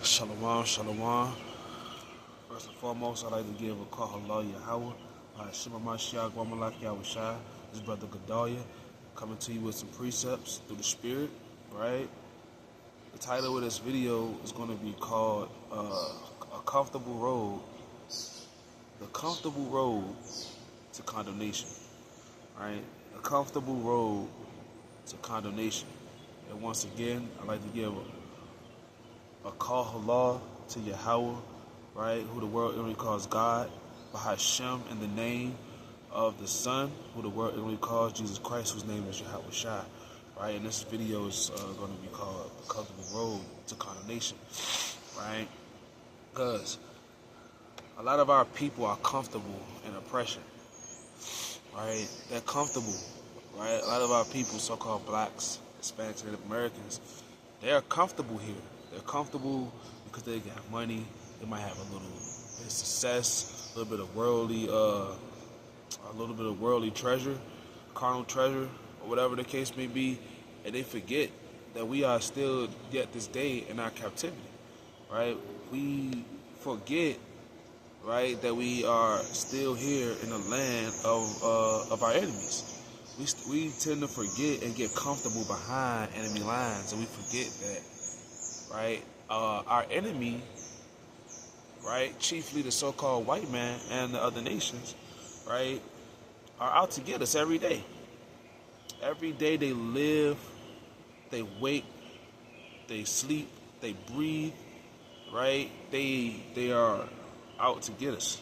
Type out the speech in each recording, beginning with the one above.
Shalom, shalom. First and foremost, I'd like to give a call hello Yahweh. Shema Mashiach, Wamalak Yahushai. This brother Gedalia coming to you with some precepts through the Spirit, right? The title of this video is going to be called A Comfortable Road. The Comfortable Road to Condemnation, right? A comfortable road to condemnation. And once again, I'd like to give a call halal to Yahweh, right, who the world only calls God, Bahashem in the name of the Son, who the world only calls Jesus Christ, whose name is Yahweh Shai, right? And this video is going to be called A Comfortable Road to Condemnation, right? Because a lot of our people are comfortable in oppression, right? They're comfortable, right? A lot of our people, so-called blacks, Hispanics, Native Americans, they are comfortable here. They're comfortable because they got money. They might have a little bit of success, a little bit of worldly treasure, carnal treasure, or whatever the case may be, and they forget that we are still yet this day in our captivity, right? We forget, right, that we are still here in the land of our enemies. We tend to forget and get comfortable behind enemy lines, and we forget that, right, our enemy, right, chiefly the so-called white man and the other nations, right, are out to get us every day. Every day they live, they wake, they sleep, they breathe, right? They are out to get us.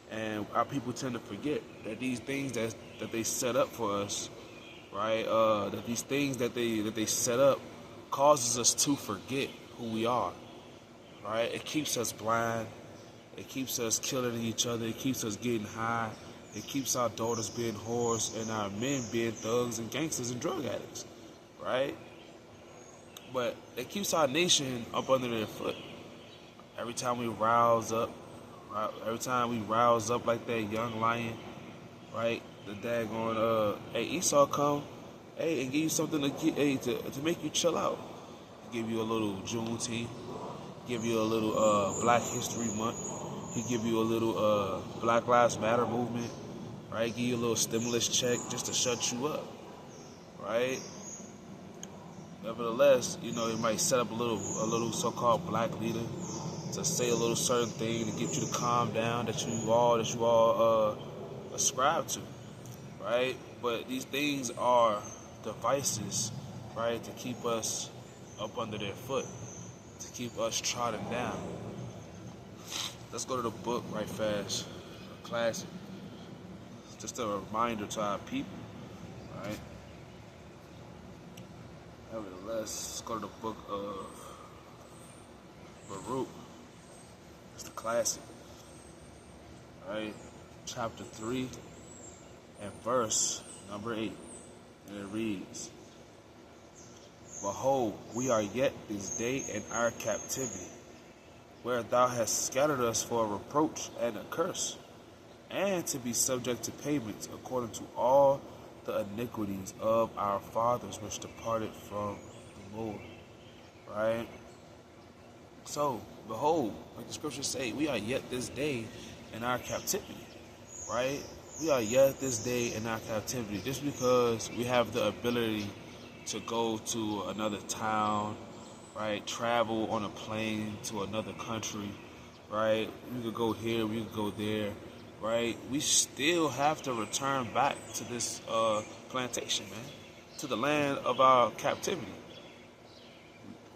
And our people tend to forget that these things that they set up for us, right, that these things that they set up causes us to forget who we are, right? It keeps us blind. It keeps us killing each other. It keeps us getting high. It keeps our daughters being whores and our men being thugs and gangsters and drug addicts, right? But it keeps our nation up under their foot. Every time we rouse up, like that young lion, right? The daggone, hey, Esau come, hey, and give you something to make you chill out. Give you a little Juneteenth, give you a little Black History Month. He give you a little Black Lives Matter movement, right? Give you a little stimulus check just to shut you up, right? Nevertheless, you know, he might set up a little so-called black leader to say a little certain thing to get you to calm down that you all ascribe to, right? But these things are devices, right, to keep us up under their foot, to keep us trodden down. Let's go to the book right fast, a classic, just a reminder to our people, right? Nevertheless, let's go to the book of Baruch. It's the classic, right? Chapter 3 and verse number 8, and it reads, Behold, we are yet this day in our captivity, where thou hast scattered us for a reproach and a curse, and to be subject to payments according to all the iniquities of our fathers which departed from the Lord. Right? So, behold, like the scriptures say, we are yet this day in our captivity. Right? We are yet this day in our captivity. Just because we have the ability to go to another town, right, travel on a plane to another country, right, we could go here, we could go there, right, we still have to return back to this plantation, man, to the land of our captivity,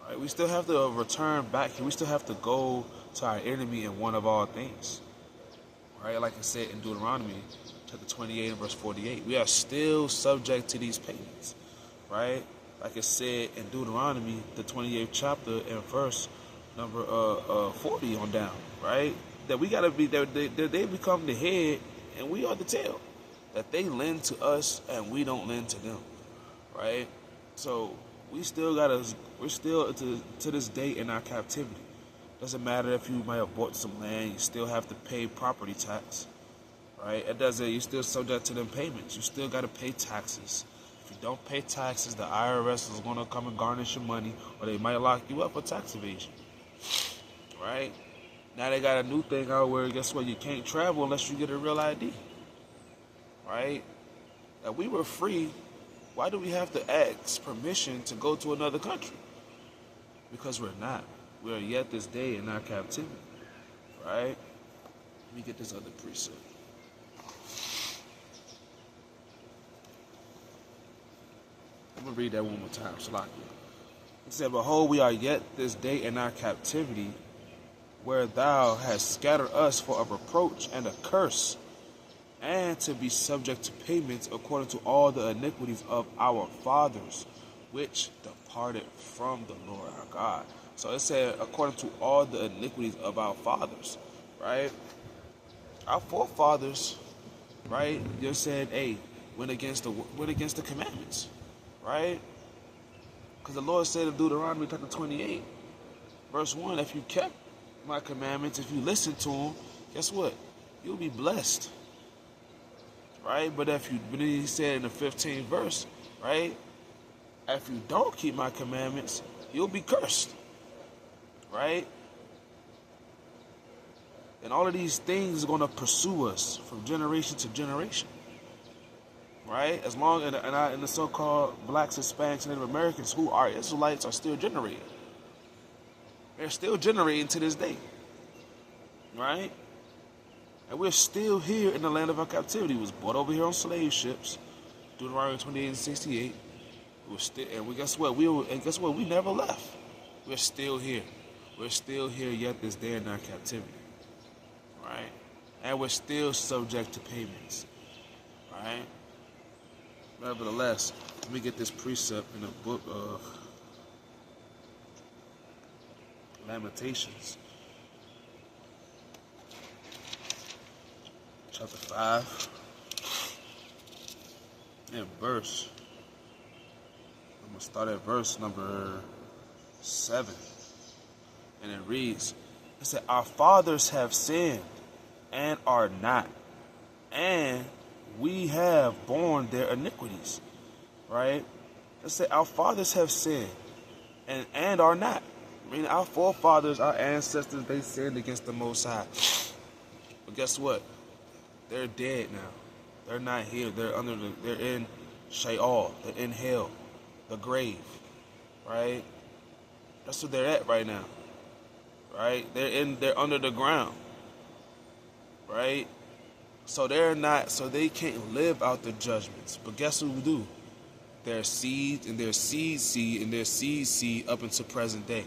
right? We still have to return back here. We still have to go to our enemy in one of all things, right? Like I said in Deuteronomy chapter 28 and verse 48, we are still subject to these payments, right? Like it said in Deuteronomy, the 28th chapter and verse number 40 on down, right? That we gotta be, that they become the head and we are the tail. That they lend to us and we don't lend to them, right? So we're still to this day in our captivity. Doesn't matter if you might have bought some land, you still have to pay property tax, right? It doesn't. You're still subject to them payments. You still gotta pay taxes. If you don't pay taxes, the IRS is going to come and garnish your money, or they might lock you up for tax evasion. right? Now they got a new thing out where, guess what, you can't travel unless you get a real ID, right? If we were free, why do we have to ask permission to go to another country? Because we're not. We are yet this day in our captivity, right? Let me get this other precept. I'm going to read that one more time. Salakia. It said, behold, we are yet this day in our captivity, where thou hast scattered us for a reproach and a curse, and to be subject to payments according to all the iniquities of our fathers, which departed from the Lord our God. So it said, according to all the iniquities of our fathers, right? Our forefathers, right? You said, hey, went against the commandments, right? Because the Lord said in Deuteronomy chapter 28, verse 1, if you kept my commandments, if you listen to them, guess what? You'll be blessed, right? But he said in the 15th verse, right? If you don't keep my commandments, you'll be cursed, right? And all of these things are going to pursue us from generation to generation, right? As long as in the so-called blacks, Hispanics, and Native Americans who are Israelites are still generating. They're still generating to this day, right? And we're still here in the land of our captivity. We was brought over here on slave ships, Deuteronomy 28 and 68. Guess what? We never left. We're still here. We're still here yet this day in our captivity, right? And we're still subject to payments, right? Nevertheless, let me get this precept in the book of Lamentations, chapter 5, and verse. I'm going to start at verse number 7. And it reads, it said, our fathers have sinned and are not, and we have borne their iniquities. Right? It said, our fathers have sinned and are not. I mean, our forefathers, our ancestors, they sinned against the Most High. But guess what? They're dead now. They're not here. They're in Sheol. They're in hell, the grave. Right? That's where they're at right now. Right? They're under the ground. Right? So they can't live out the judgments. But guess who do? Their seed and their seed seed and their seed seed up into present day.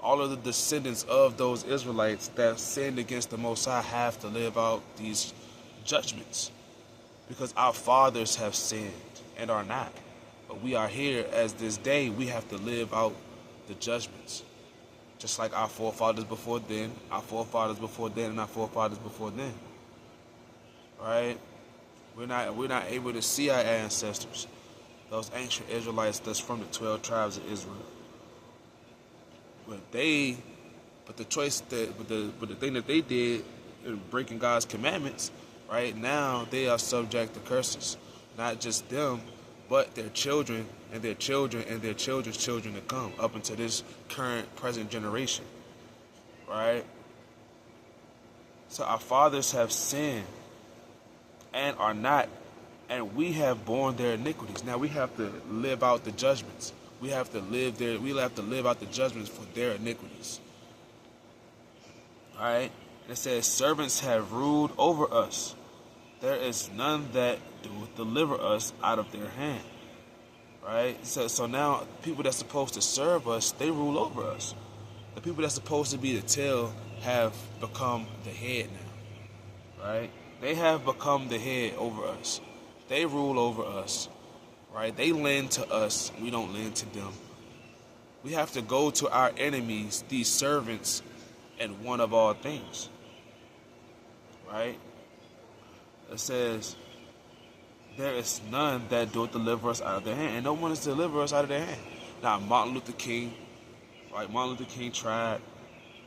All of the descendants of those Israelites that sinned against the Most High have to live out these judgments, because our fathers have sinned and are not. But we are here as this day, we have to live out the judgments. Just like our forefathers before then, our forefathers before then, and our forefathers before then. Right? We're not able to see our ancestors, those ancient Israelites that's from the 12 tribes of Israel. But the thing that they did in breaking God's commandments, right now they are subject to curses. Not just them, but their children and their children and their children's children to come up into this current present generation. Right? So our fathers have sinned and are not, and we have borne their iniquities. Now we have to live out the judgments. We have to live out the judgments for their iniquities. Alright? And it says, servants have ruled over us. There is none that doeth deliver us out of their hand. Right? So now people that's supposed to serve us, they rule over us. The people that's supposed to be the tail have become the head now. Right? They have become the head over us. They rule over us. Right? They lend to us. We don't lend to them. We have to go to our enemies, these servants, and one of all things. Right? It says, there is none that doeth deliver us out of their hand. And no one is to deliver us out of their hand. Now, Martin Luther King, right? Martin Luther King tried.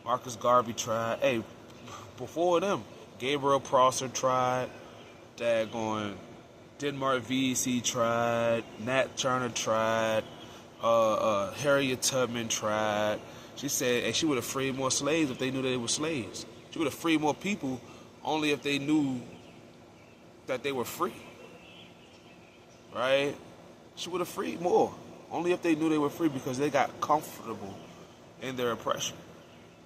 Marcus Garvey tried. Hey, before them, Gabriel Prosser tried. Daggone Denmark VC tried. Nat Turner tried. Harriet Tubman tried. She said, and she would have freed more slaves if they knew they were slaves. She would have freed more people only if they knew that they were free. Right? She would have freed more only if they knew they were free, because they got comfortable in their oppression.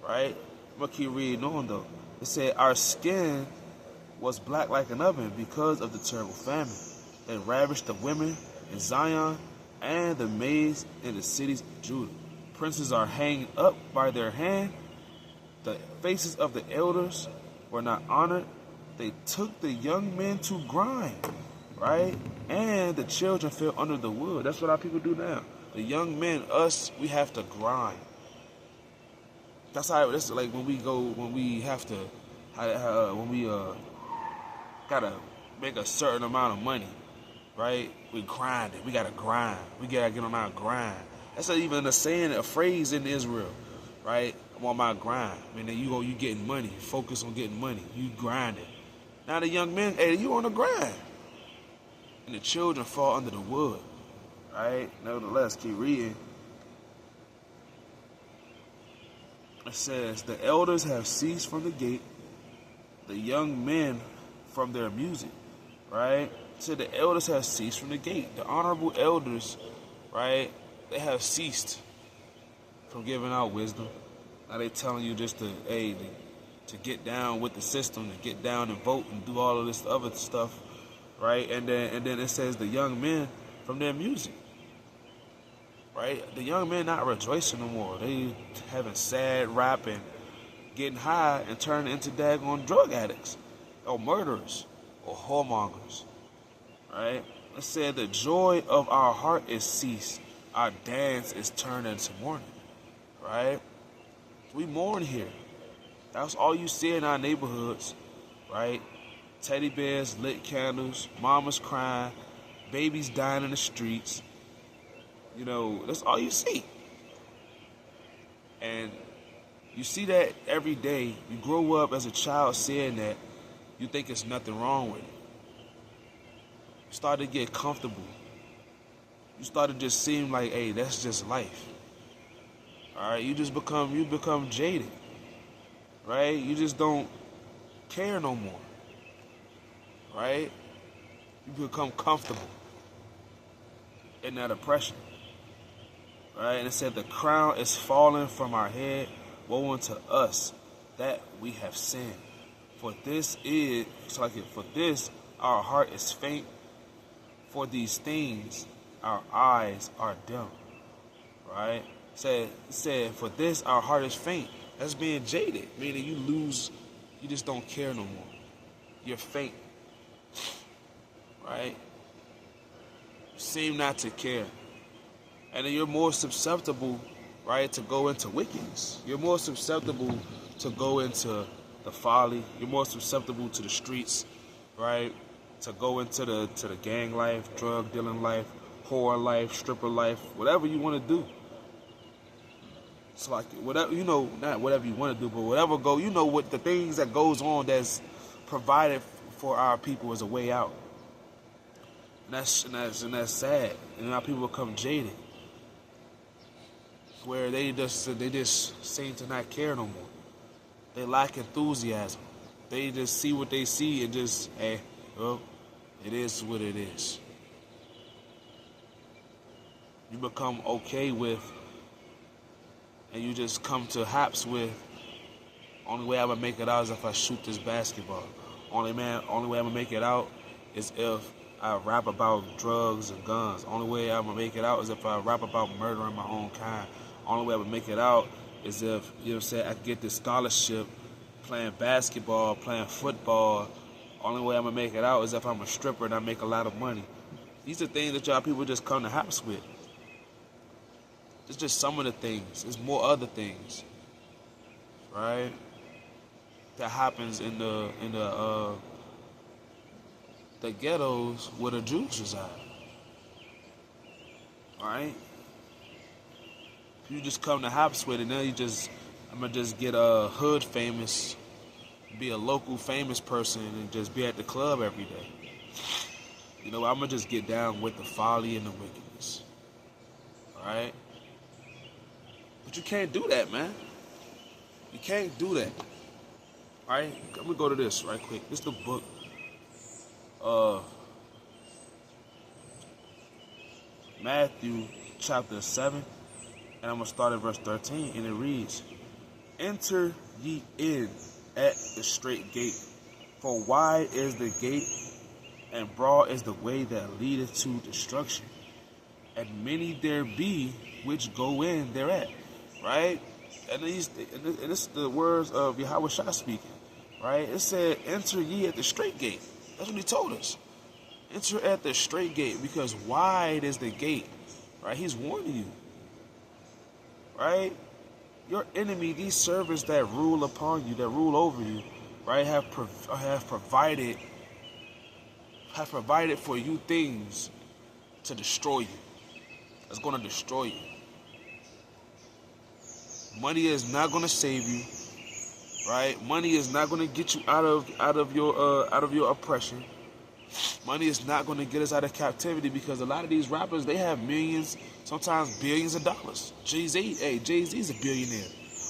Right? I'm going to keep reading on though. It said, our skin was black like an oven because of the terrible famine that ravished the women in Zion and the maids in the cities of Judah. Princes are hanged up by their hand. The faces of the elders were not honored. They took the young men to grind, right? And the children fell under the wood. That's what our people do now. The young men, us, we have to grind. That's how it's like when we gotta make a certain amount of money, right? We grind it. We gotta grind. We gotta get on our grind. That's not even a saying, a phrase in Israel, right? I'm on my grind. I mean, you getting money. You focus on getting money. You grinding. Now the young men, hey, you on the grind. And the children fall under the wood, right? Nevertheless, keep reading. It says, the elders have ceased from the gate, the young men from their music, right? So the elders have ceased from the gate. The honorable elders, right, they have ceased from giving out wisdom. Now they telling you just to get down with the system, to get down and vote and do all of this other stuff, right? And then it says the young men from their music, right? The young men not rejoicing no more. They having sad rap and getting high and turning into daggone drug addicts or murderers or whoremongers, right? It said the joy of our heart is ceased. Our dance is turned into mourning, right? We mourn here. That's all you see in our neighborhoods, right? Teddy bears, lit candles, mamas crying, babies dying in the streets. You know, that's all you see. And you see that every day. You grow up as a child seeing that. You think it's nothing wrong with it. You start to get comfortable. You start to just seem like, hey, that's just life. All right, you become jaded, right? You just don't care no more, right? You become comfortable in that oppression, right? And it said the crown is fallen from our head. Woe unto us that we have sinned. For this our heart is faint. For these things our eyes are dim, right? Said, for this our heart is faint. That's being jaded, meaning you just don't care no more. You're faint, right? You seem not to care. And then you're more susceptible, right, to go into wickedness. You're more susceptible to go into the folly. You're more susceptible to the streets, right? To go into the gang life, drug dealing life, whore life, stripper life, whatever you want to do. It's like whatever, not whatever you want to do, but whatever what the things that goes on that's provided for our people as a way out. And that's sad. And now people become jaded, where they just seem to not care no more. They lack enthusiasm. They just see what they see and just, hey, well, it is what it is. You become okay with, and you just come to haps with, only way I'm gonna make it out is if I shoot this basketball. Only way I'm gonna make it out is if I rap about drugs and guns. Only way I'm gonna make it out is if I rap about murdering my own kind. Only way I'm gonna make it out is if, I get this scholarship playing basketball, playing football. Only way I'm gonna make it out is if I'm a stripper and I make a lot of money. These are things that y'all people just come to haps with. It's just some of the things. There's more other things, right? That happens in the ghettos where the Jews reside. Right? You just come to haps with it. Now I'm gonna just get a hood famous, be a local famous person, and just be at the club every day. I'm gonna just get down with the folly and the wickedness. All right? But you can't do that, man. You can't do that. All right? I'm going to go to this right quick. This is the book. Matthew chapter 7. And I'm going to start at verse 13. And it reads, Enter ye in at the straight gate. For wide is the gate, and broad is the way that leadeth to destruction. And many there be which go in thereat. Right? And this is the words of Yahweh Shah speaking. Right? It said, enter ye at the straight gate. That's what he told us. Enter at the straight gate, because wide is the gate. Right? He's warning you. Right? Your enemy, these servants that rule upon you, that rule over you, right, have provided for you things to destroy you. That's going to destroy you. Money is not going to save you, right? Money is not going to get you out of your oppression. Money is not going to get us out of captivity, because a lot of these rappers, they have millions, sometimes billions of dollars. Jay-Z's a billionaire.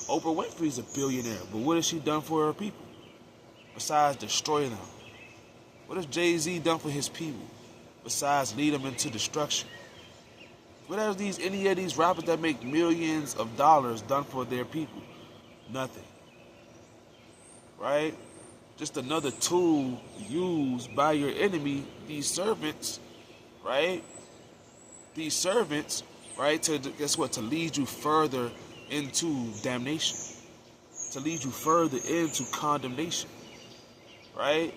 Oprah Winfrey's a billionaire. But what has she done for her people besides destroy them? What has Jay-Z done for his people besides lead them into destruction? What has any of these rappers that make millions of dollars done for their people? Nothing. Right? Just another tool used by your enemy, these servants, right? These servants, right, to guess what? To lead you further into damnation. To lead you further into condemnation. Right?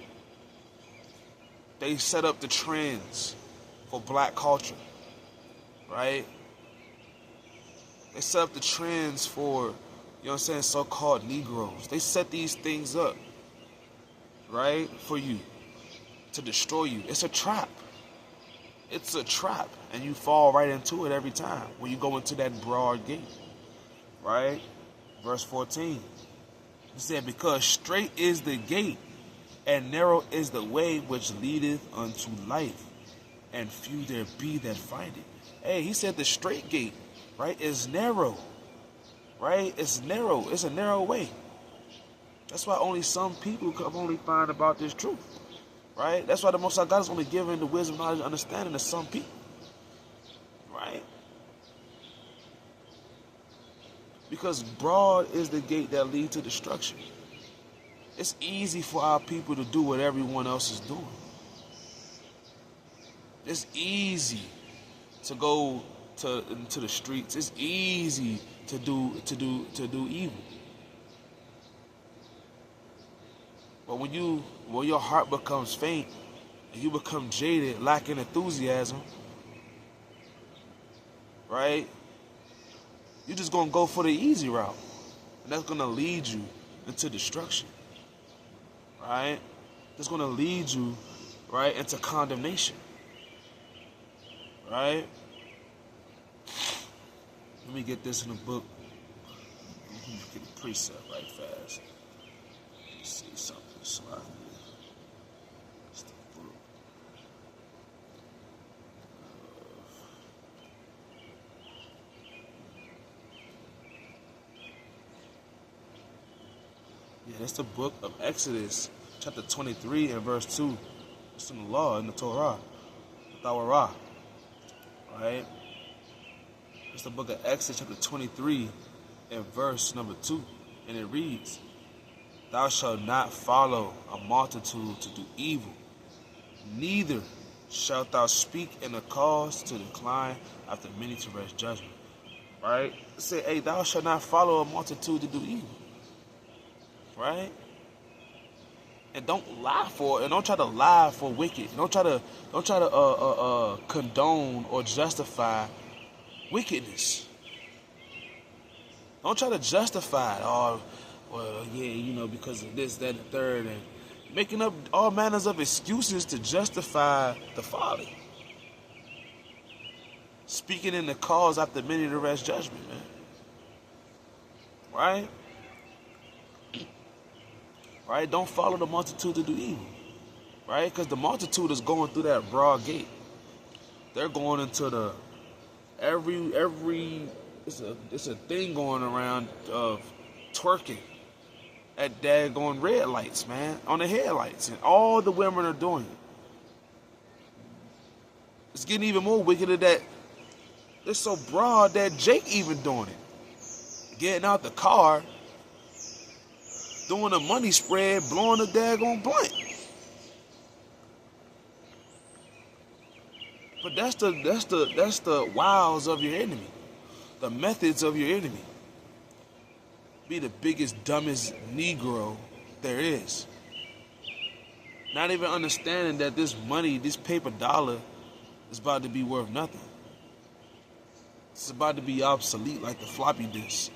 They set up the trends for black culture. Right? They set up the trends for, you know what I'm saying, so-called Negroes. They set these things up, right, for you, to destroy you. It's a trap. It's a trap. And you fall right into it every time when you go into that broad gate. Right? Verse 14. He said, because straight is the gate, and narrow is the way which leadeth unto life, and few there be that find it. Hey, he said the straight gate, right, is narrow. Right? It's narrow. It's a narrow way. That's why only some people can only find about this truth. Right? That's why the Most High God is only giving the wisdom, knowledge, and understanding to some people. Right? Because broad is the gate that leads to destruction. It's easy for our people to do what everyone else is doing. It's easy to go into the streets. It's easy to do evil. But when your heart becomes faint and you become jaded, lacking enthusiasm, right? You're just gonna go for the easy route, and that's gonna lead you into destruction. Right? That's gonna lead you, right, into condemnation. Right? Let me get this in the book. Let me get a precept right fast. Let's see something. It's the book. Yeah, that's the book of Exodus, chapter 23 and verse 2. It's in the law, in the Torah. The Torah. Right? It's the book of Exodus, chapter 23 and verse number 2. And it reads, thou shalt not follow a multitude to do evil, neither shalt thou speak in a cause to decline after many to rest judgment. Right? It say, hey, thou shalt not follow a multitude to do evil. Right? And don't lie for it, and don't try to lie for wicked. Don't try to condone or justify wickedness. Don't try to justify it. Oh, well, yeah, you know, because of this, that, and the third, and making up all manners of excuses to justify the folly. Speaking in the cause after many to rest judgment, man. Right? Right? Don't follow the multitude to do evil. Right? Because the multitude is going through that broad gate. They're going into the every it's a thing going around of twerking at daggone red lights, man, on the headlights, and all the women are doing it. It's getting even more wickeder that it's so broad that Jake even doing it. Getting out the car, doing a money spread, blowing a daggone blunt. But that's the wiles of your enemy, the methods of your enemy. Be the biggest, dumbest Negro there is. Not even understanding that this money, this paper dollar, is about to be worth nothing. It's about to be obsolete like the floppy disk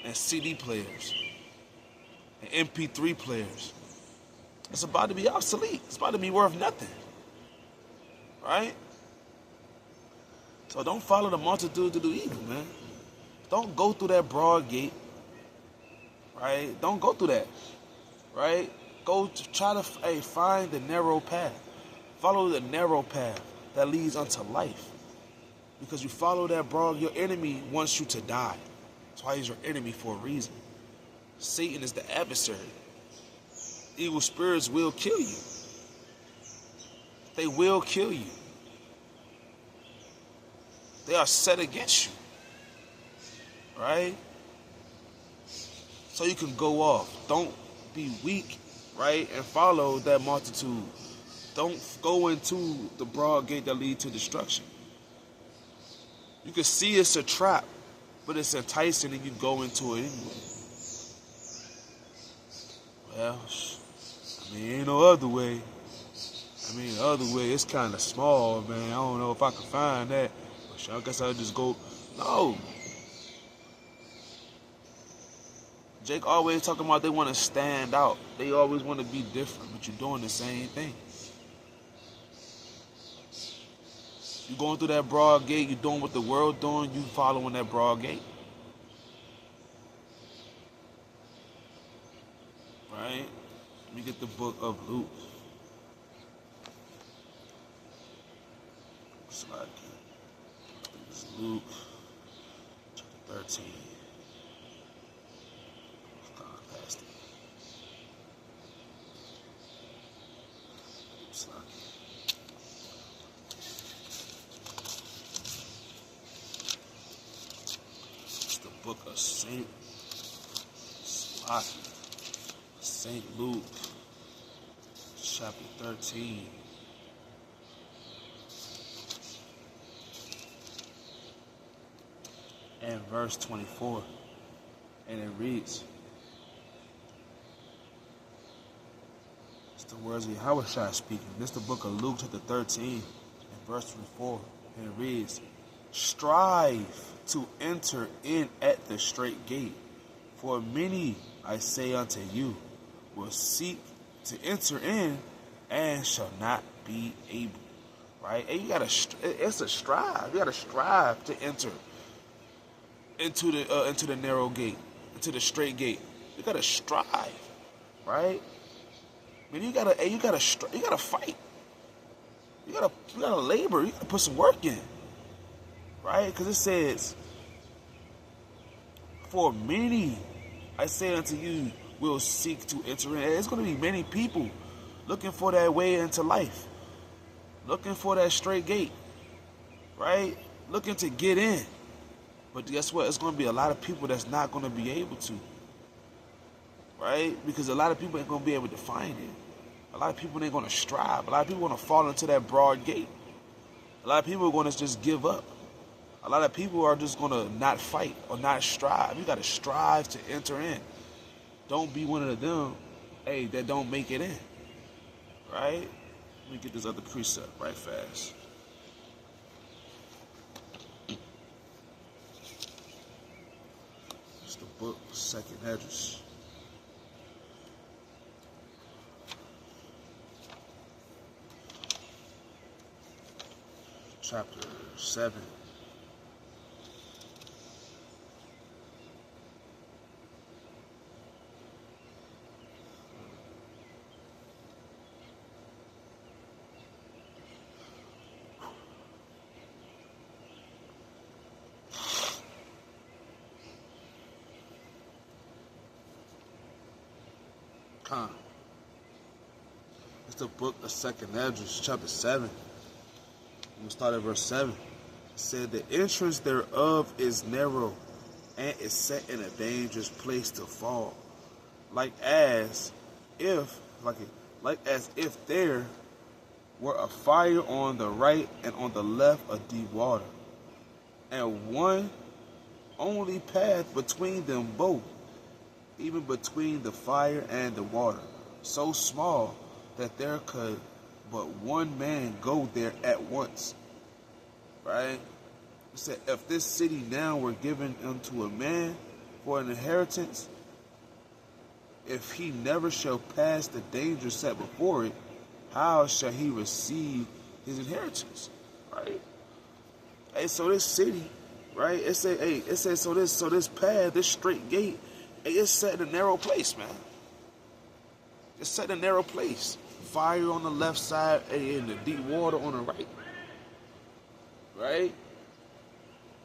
and CD players and MP3 players. It's about to be obsolete. It's about to be worth nothing. Right? So don't follow the multitude to do evil, man. Don't go through that broad gate. Right? Don't go through that. Right? Go to try to find the narrow path. Follow the narrow path that leads unto life. Because you follow that broad, your enemy wants you to die. That's why he's your enemy for a reason. Satan is the adversary. Evil spirits will kill you. They will kill you. They are set against you. Right? So you can go off. Don't be weak, right? And follow that multitude. Don't go into the broad gate that leads to destruction. You can see it's a trap, but it's enticing and you go into it anyway. Well, I mean, ain't no other way. I mean, the other way, it's kind of small, man. I don't know if I can find that. But I guess I'll just go. No. Jake always talking about they want to stand out. They always want to be different, but you're doing the same thing. You going through that broad gate, you doing what the world doing, you following that broad gate. Right? Let me get the book of Luke. It's like it's Luke chapter 13. It's gone past it. It's like book of Saint Luke, chapter 13. And verse 24. And it reads, it's the words of Yahweh speaking. This is the book of Luke, chapter 13, and verse 24. And it reads, strive to enter in at the straight gate, for many, I say unto you, will seek to enter in and shall not be able. Right? And it's a strive. You gotta strive to enter into the narrow gate, into the straight gate. You gotta strive, right? I mean, you gotta fight. You gotta labor. You gotta put some work in. Right? Because it says, for many, I say unto you, will seek to enter in. There's going to be many people looking for that way into life. Looking for that straight gate. Right? Looking to get in. But guess what? It's going to be a lot of people that's not going to be able to. Right? Because a lot of people ain't going to be able to find it. A lot of people ain't going to strive. A lot of people are going to fall into that broad gate. A lot of people are going to just give up. A lot of people are just going to not fight or not strive. You got to strive to enter in. Don't be one of them, that don't make it in. Right? Let me get this other precept right fast. It's the book, second address. Chapter 7. It's the book of 2nd Ezra, chapter 7. We'll start at verse 7. It said, the entrance thereof is narrow, and is set in a dangerous place to fall, like as if there were a fire on the right and on the left a deep water, and one only path between them both, even between the fire and the water, so small that there could but one man go there at once. Right? It said, if this city now were given unto a man for an inheritance, if he never shall pass the danger set before it, how shall he receive his inheritance? Right? Hey, so this city, right? It said, so this path, this straight gate, it's set in a narrow place, man. It's set in a narrow place. Fire on the left side and the deep water on the right. Right?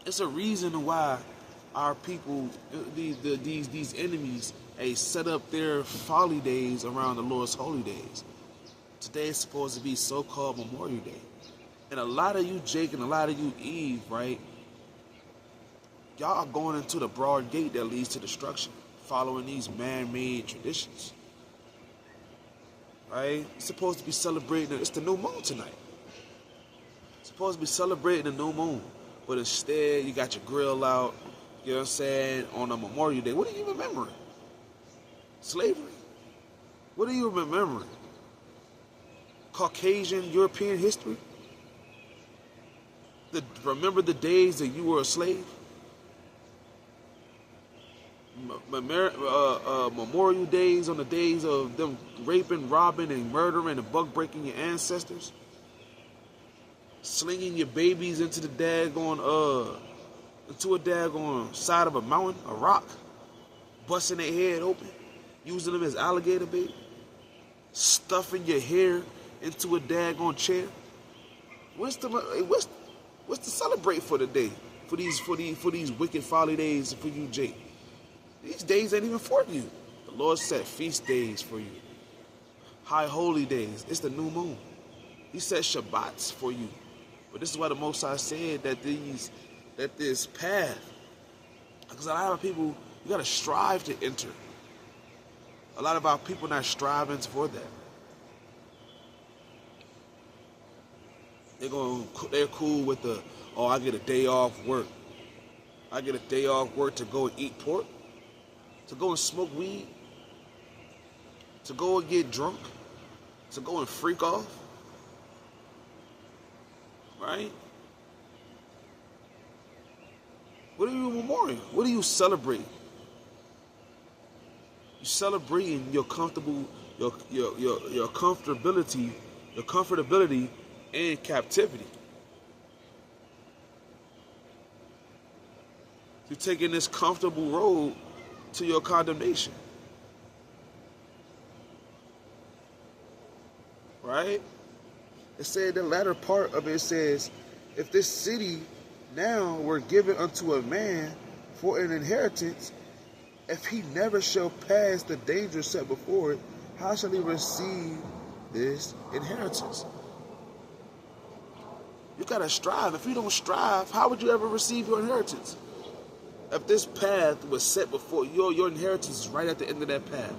It's a reason why our people, these enemies, set up their folly days around the Lord's holy days. Today is supposed to be so-called Memorial Day. And a lot of you, Jake, and a lot of you, Eve, right? Y'all are going into the broad gate that leads to destruction, following these man-made traditions. Right? It's supposed to be celebrating, it's the new moon tonight. It's supposed to be celebrating the new moon. But instead, you got your grill out, you know what I'm saying, on a Memorial Day. What are you remembering? Slavery? What are you remembering? Caucasian European history? Remember the days that you were a slave? Memorial days on the days of them raping, robbing, and murdering and buck breaking your ancestors, slinging your babies into the daggone side of a mountain, a rock, busting their head open, using them as alligator bait, stuffing your hair into a daggone chair. What's to celebrate for today? For these wicked folly days for you, Jake. These days ain't even for you. The Lord set feast days for you. High holy days. It's the new moon. He set Shabbats for you. But this is why the Most High said that this path, because a lot of people, you gotta strive to enter. A lot of our people not striving for that. They're cool with I get a day off work. I get a day off work to go and eat pork, to go and smoke weed, to go and get drunk, to go and freak off. Right? What are you memorial? What are you celebrating? You're celebrating your comfortability, your comfortability in captivity. You're taking this comfortable road to your condemnation. Right? It said the latter part of it says, if this city now were given unto a man for an inheritance, if he never shall pass the danger set before it, how shall he receive this inheritance? You gotta strive. If you don't strive, how would you ever receive your inheritance? If this path was set before you, your inheritance is right at the end of that path.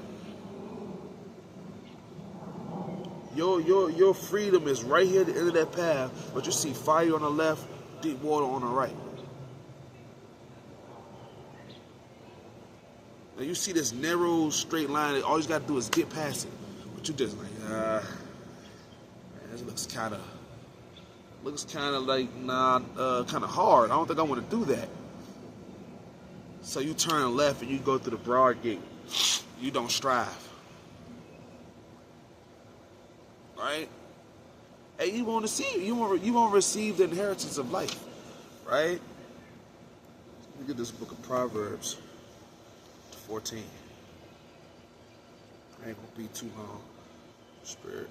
Your freedom is right here at the end of that path, but you see fire on the left, deep water on the right. Now you see this narrow, straight line, that all you gotta do is get past it. But you just like, man, this looks kind of like, kind of hard. I don't think I want to do that. So you turn left and you go through the broad gate. You don't strive. Right? Hey, you won't receive the inheritance of life. Right? Look at this book of Proverbs 14. I ain't gonna be too long. Spirit.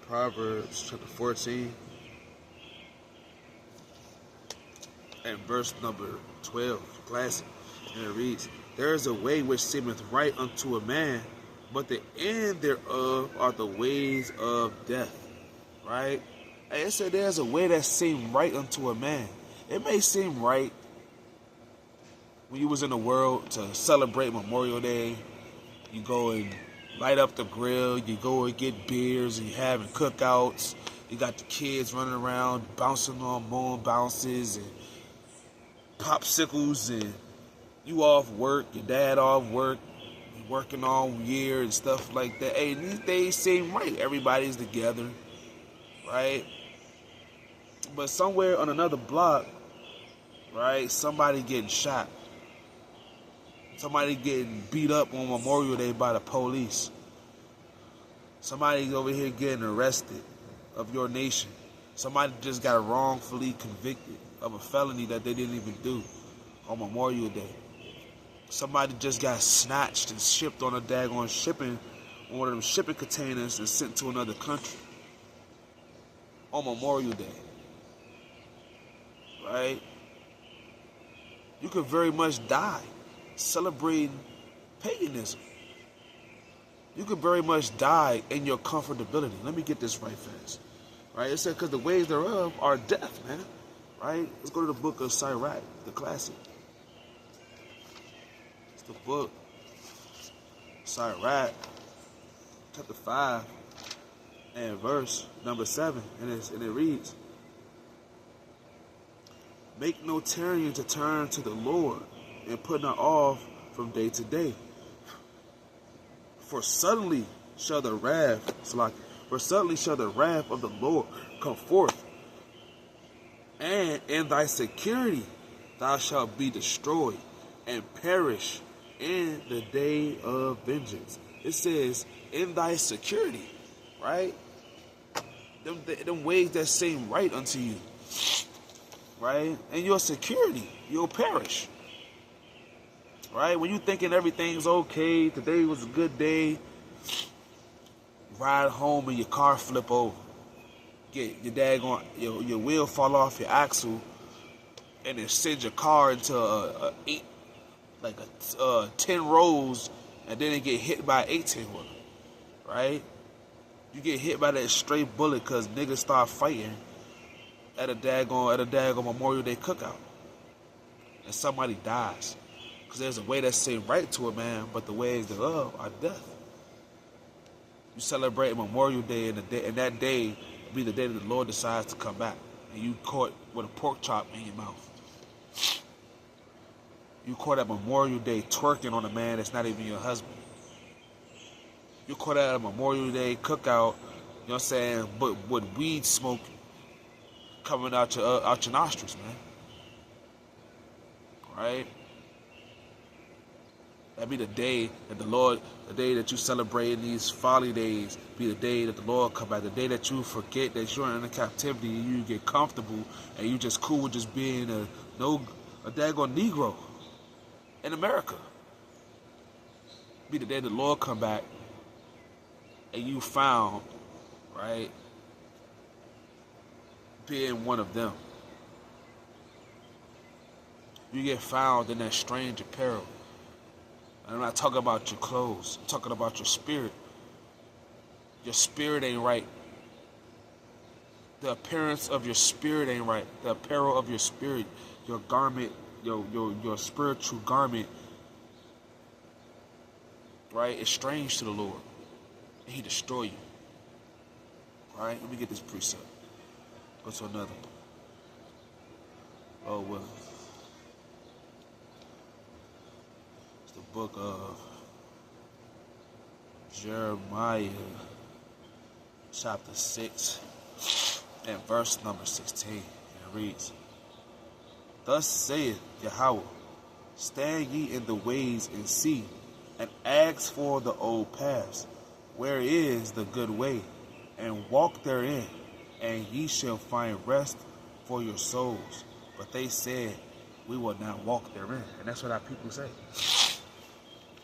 Proverbs chapter 14 and verse number 12, classic. And it reads, there is a way which seemeth right unto a man, but the end thereof are the ways of death. Right? And it said there's a way that seems right unto a man. It may seem right when you was in the world to celebrate Memorial Day. You go and light up the grill, you go and get beers, and you having cookouts. You got the kids running around bouncing on moon bounces and popsicles, and you off work, your dad off work, you working all year and stuff like that. Hey, these days seem right. Everybody's together, right? But somewhere on another block, right, somebody getting shot. Somebody getting beat up on Memorial Day by the police. Somebody's over here getting arrested of your nation. Somebody just got wrongfully convicted of a felony that they didn't even do on Memorial Day. Somebody just got snatched and shipped on a daggone shipping, on one of them shipping containers and sent to another country on Memorial Day. Right? You could very much die celebrating paganism. You could very much die in your comfortability. Let me get this right fast. Right? It said, because the ways thereof are death, man. Right? Let's go to the book of Sirach, the classic. It's the book, Sirach, chapter 5, and verse number 7. And it reads, make no tarrying to turn to the Lord, and put not off from day to day. For suddenly shall the wrath of the Lord come forth, and in thy security thou shalt be destroyed, and perish in the day of vengeance. It says, in thy security, right? Them ways that seem right unto you, right? In your security, you'll perish. Right? When you thinking everything's okay, today was a good day, ride home and your car flip over. Get your daggone, your wheel fall off your axle, and it sends your car into 10 rows, and then it get hit by an 18-wheeler. Right? You get hit by that straight bullet because niggas start fighting at a daggone Memorial Day cookout, and somebody dies. Because there's a way that seems right to a man, but the ways thereof are death. You celebrate Memorial Day, and that day will be the day that the Lord decides to come back, and you caught with a pork chop in your mouth. You caught at Memorial Day twerking on a man that's not even your husband. You caught at a Memorial Day cookout, you know what I'm saying, but with weed smoke coming out your nostrils, man. Right? That be the day that the day that you celebrate these folly days, be the day that the Lord come back, the day that you forget that you're in a captivity and you get comfortable and you just cool with just being a daggone Negro in America. Be the day the Lord come back and you found, right, being one of them. You get found in that strange apparel. I'm not talking about your clothes. I'm talking about your spirit. Your spirit ain't right. The appearance of your spirit ain't right. The apparel of your spirit, your garment, your spiritual garment, right, is strange to the Lord. And He destroy you. Right? Let me get this precept. Go to another. Oh, well. Book of Jeremiah, chapter 6, and verse number 16. And it reads, thus saith Yahweh, stand ye in the ways and see, and ask for the old paths, where is the good way, and walk therein, and ye shall find rest for your souls. But they said, we will not walk therein. And that's what our people say.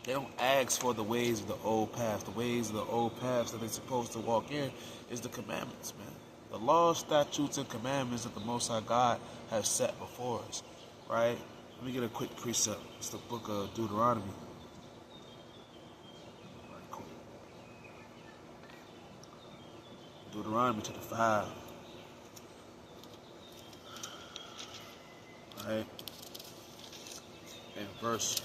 They don't ask for the ways of the old paths. The ways of the old paths that they're supposed to walk in is the commandments, man. The laws, statutes, and commandments that the Most High God has set before us, right? Let me get a quick precept. It's the book of Deuteronomy. Right quick. Deuteronomy chapter 5. Right? And verse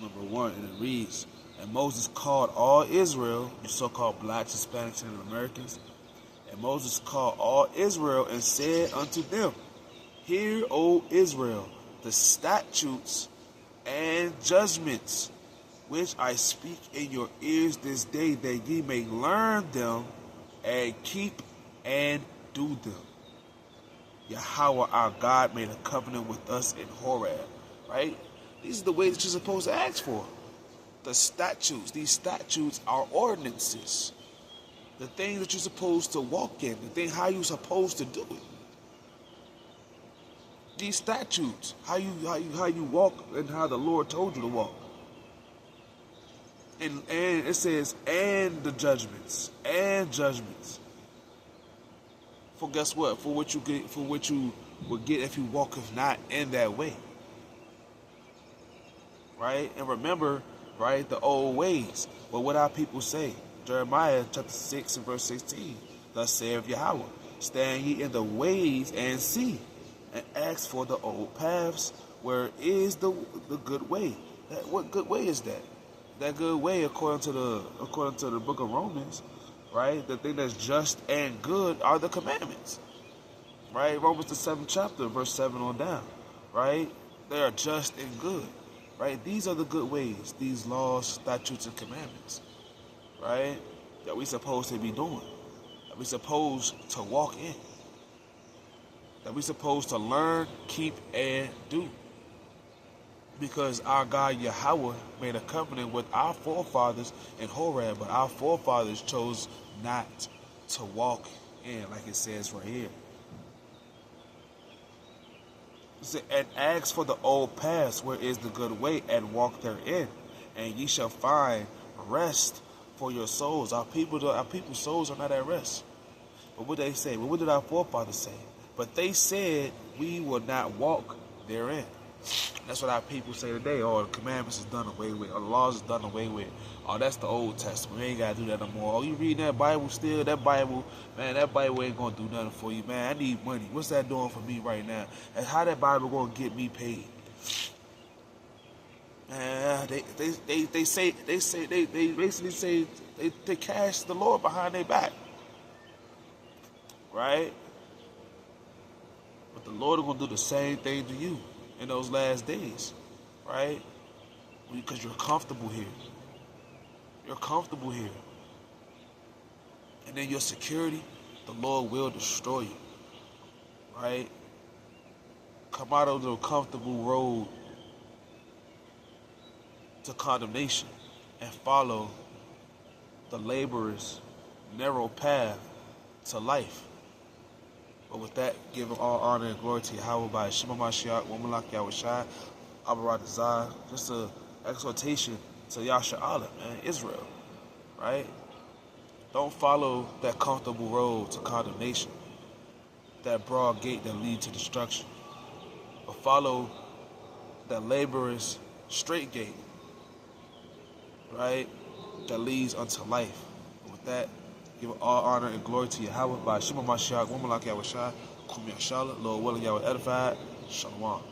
number 1, and it reads, and Moses called all Israel, the so-called blacks, Hispanics, and Americans, and Moses called all Israel and said unto them, hear, O Israel, the statutes and judgments which I speak in your ears this day, that ye may learn them and keep and do them. Yahweh our God made a covenant with us in Horeb, right? These are the ways that you're supposed to ask for. The statutes. These statutes are ordinances. The things that you're supposed to walk in. The thing how you're supposed to do it. These statutes. How you walk and how the Lord told you to walk. And it says, and the judgments. And judgments. For guess what? For what you will get if you walketh not in that way. Right? And remember, right, the old ways. But what our people say? Jeremiah chapter 6 and verse 16. Thus saith Yahweh, stand ye in the ways and see, and ask for the old paths, where is the good way. What good way is that? That good way, according to the book of Romans, right? The thing that's just and good are the commandments, right? Romans the 7th chapter, verse 7 on down, right? They are just and good, right? These are the good ways, these laws, statutes, and commandments, right? That we supposed to be doing, that we supposed to walk in, that we supposed to learn, keep, and do. Because our God Yahweh made a covenant with our forefathers in Horeb, but our forefathers chose not to walk in, like it says right here. It said, and ask for the old paths, where is the good way, and walk therein, and ye shall find rest for your souls. Our people's souls are not at rest. But what they say? But what did our forefathers say? But they said we will not walk therein. That's what our people say today. Oh, the commandments is done away with. Or the laws is done away with. Oh, that's the Old Testament. We ain't got to do that no more. Oh, you reading that Bible still? That Bible, man, that Bible ain't going to do nothing for you, man. I need money. What's that doing for me right now? And how that Bible going to get me paid? They basically say they cast the Lord behind their back. Right? But the Lord is going to do the same thing to you in those last days, right? Because you're comfortable here. You're comfortable here. And then your security, the Lord will destroy you, right? Come out of the comfortable road to condemnation and follow the laborer's narrow path to life. But with that, give all honor and glory to Yahweh by Shema Mashiach, Womalak Yahushai, Abarat Zah. Just an exhortation to Yasha Allah, man, Israel, right? Don't follow that comfortable road to condemnation, that broad gate that leads to destruction. But follow that laborer's straight gate, right, that leads unto life. And with that, give all honor and glory to Yahweh by Shema Mashiach, Woman like Yahweh Shai, Kum Yashala, Lord willing Yahweh edified, Shalom.